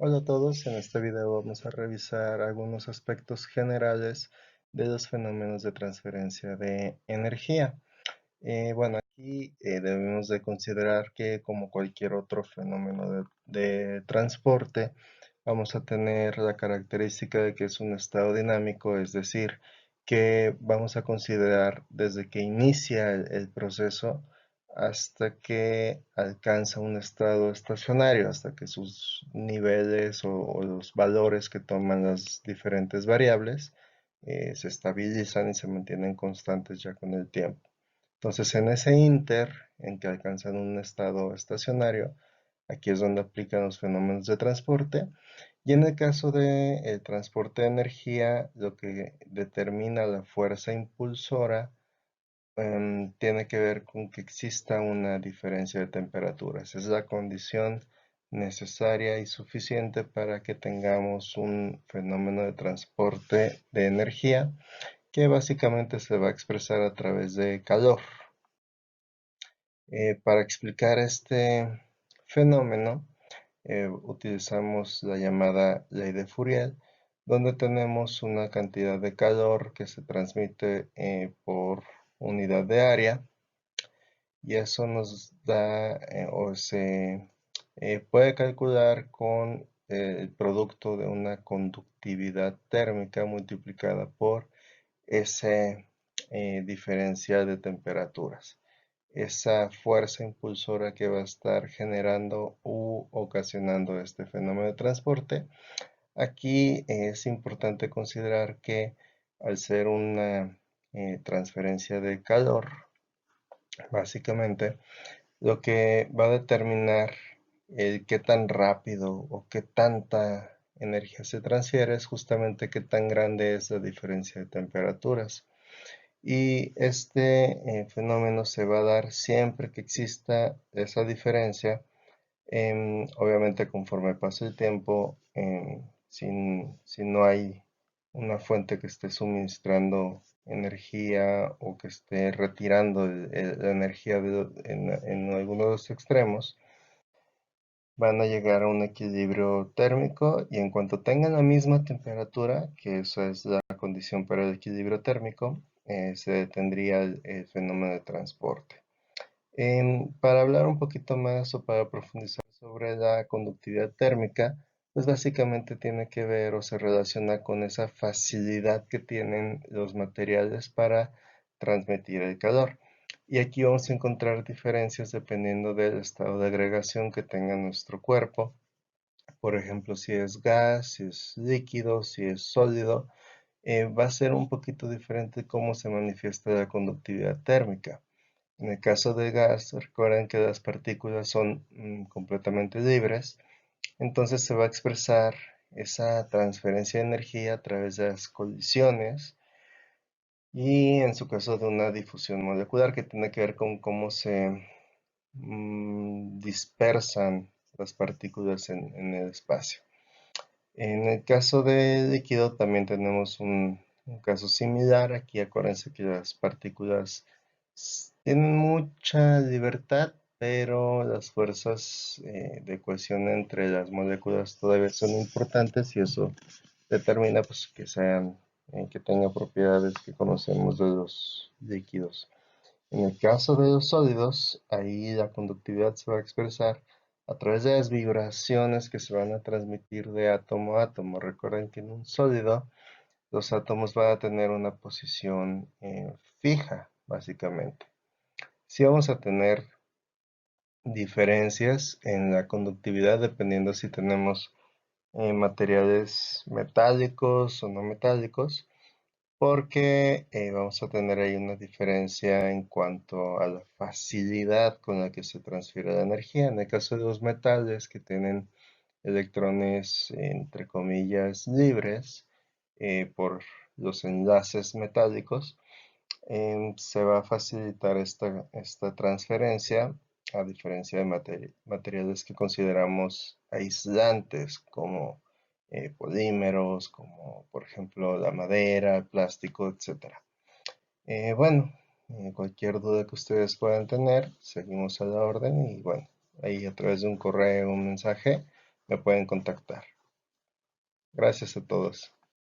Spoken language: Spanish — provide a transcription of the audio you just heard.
Hola a todos, en este video vamos a revisar algunos aspectos generales de los fenómenos de transferencia de energía. Bueno, aquí debemos de considerar que como cualquier otro fenómeno de transporte, vamos a tener la característica de que es un estado dinámico, es decir, que vamos a considerar desde que inicia el proceso hasta que alcanza un estado estacionario, hasta que sus niveles o los valores que toman las diferentes variables se estabilizan y se mantienen constantes ya con el tiempo. Entonces, en ese inter, en que alcanzan un estado estacionario, aquí es donde aplican los fenómenos de transporte. Y en el caso del transporte de energía, lo que determina la fuerza impulsora tiene que ver con que exista una diferencia de temperaturas. Es la condición necesaria y suficiente para que tengamos un fenómeno de transporte de energía que básicamente se va a expresar a través de calor. Para explicar este fenómeno, utilizamos la llamada ley de Fourier, donde tenemos una cantidad de calor que se transmite por unidad de área, y eso nos da o se puede calcular con el producto de una conductividad térmica multiplicada por ese diferencial de temperaturas. Esa fuerza impulsora que va a estar generando u ocasionando este fenómeno de transporte. Aquí es importante considerar que al ser una transferencia de calor, básicamente lo que va a determinar el qué tan rápido o qué tanta energía se transfiere es justamente qué tan grande es la diferencia de temperaturas. Y este fenómeno se va a dar siempre que exista esa diferencia, obviamente conforme pase el tiempo, si no hay una fuente que esté suministrando energía o que esté retirando la energía en alguno de los extremos, van a llegar a un equilibrio térmico, y en cuanto tengan la misma temperatura, que esa es la condición para el equilibrio térmico, se detendría el fenómeno de transporte. Para hablar un poquito más o para profundizar sobre la conductividad térmica, pues básicamente tiene que ver o se relaciona con esa facilidad que tienen los materiales para transmitir el calor. Y aquí vamos a encontrar diferencias dependiendo del estado de agregación que tenga nuestro cuerpo. Por ejemplo, si es gas, si es líquido, si es sólido, va a ser un poquito diferente cómo se manifiesta la conductividad térmica. En el caso del gas, recuerden que las partículas son completamente libres, entonces se va a expresar esa transferencia de energía a través de las colisiones y en su caso de una difusión molecular que tiene que ver con cómo se dispersan las partículas en el espacio. En el caso del líquido también tenemos un caso similar. Aquí acuérdense que las partículas tienen mucha libertad, pero las fuerzas de cohesión entre las moléculas todavía son importantes, y eso determina pues, que tengan propiedades que conocemos de los líquidos. En el caso de los sólidos, ahí la conductividad se va a expresar a través de las vibraciones que se van a transmitir de átomo a átomo. Recuerden que en un sólido los átomos van a tener una posición fija, básicamente. Sí vamos a tener diferencias en la conductividad dependiendo si tenemos materiales metálicos o no metálicos, porque vamos a tener ahí una diferencia en cuanto a la facilidad con la que se transfiere la energía. En el caso de los metales que tienen electrones, entre comillas, libres por los enlaces metálicos, se va a facilitar esta transferencia, a diferencia de materiales que consideramos aislantes, como polímeros, como por ejemplo la madera, el plástico, etcétera. Bueno, cualquier duda que ustedes puedan tener, seguimos a la orden, y bueno, ahí a través de un correo o un mensaje me pueden contactar. Gracias a todos.